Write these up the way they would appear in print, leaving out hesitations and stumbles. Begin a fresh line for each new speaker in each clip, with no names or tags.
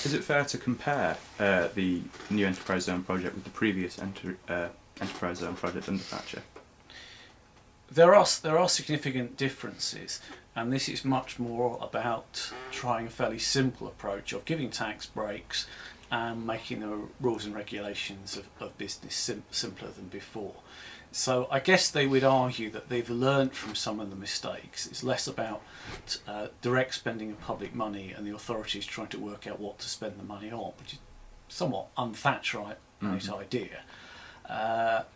Is it fair to compare the new Enterprise Zone project with the previous Enterprise Zone project under Thatcher?
There are significant differences, and this is much more about trying a fairly simple approach of giving tax breaks and making the rules and regulations of business simpler than before. So I guess they would argue that they've learnt from some of the mistakes. It's less about direct spending of public money and the authorities trying to work out what to spend the money on, which is somewhat un-Thatcherite idea.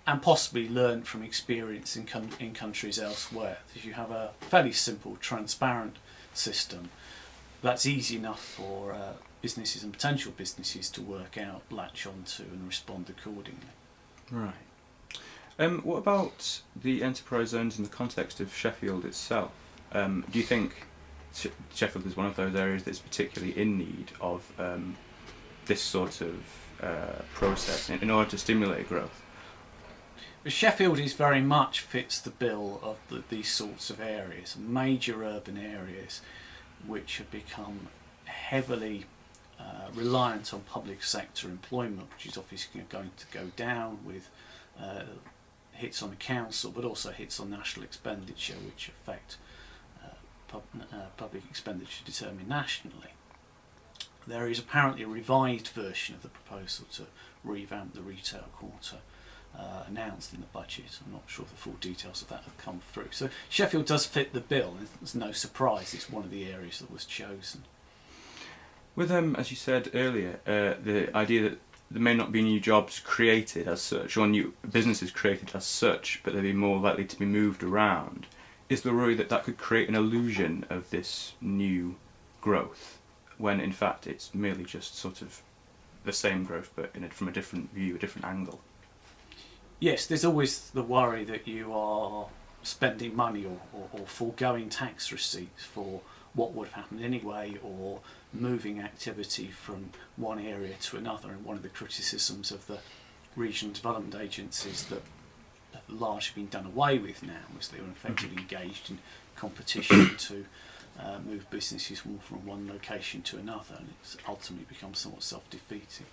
And possibly learn from experience in countries elsewhere. If you have a fairly simple, transparent system, that's easy enough for businesses and potential businesses to work out, latch onto, and respond accordingly.
Right. What about the enterprise zones in the context of Sheffield itself? Do you think Sheffield is one of those areas that's particularly in need of this sort of process in order to stimulate growth?
Sheffield is very much fits the bill of these sorts of areas, major urban areas which have become heavily reliant on public sector employment, which is obviously going to go down with hits on the council, but also hits on national expenditure, which affect public expenditure determined nationally. There is apparently a revised version of the proposal to revamp the retail quarter announced in the budget. I'm not sure if the full details of that have come through. So Sheffield does fit the bill, and it's no surprise it's one of the areas that was chosen.
With as you said earlier, the idea that there may not be new jobs created as such, or new businesses created as such, but they'd be more likely to be moved around, is the worry that that could create an illusion of this new growth, when in fact it's merely just sort of the same growth, but from a different view, a different angle?
Yes, there's always the worry that you are spending money or foregoing tax receipts for what would have happened anyway, or moving activity from one area to another. And one of the criticisms of the regional development agencies that have largely been done away with now was they were effectively engaged in competition to move businesses from one location to another, and it's ultimately become somewhat self-defeating.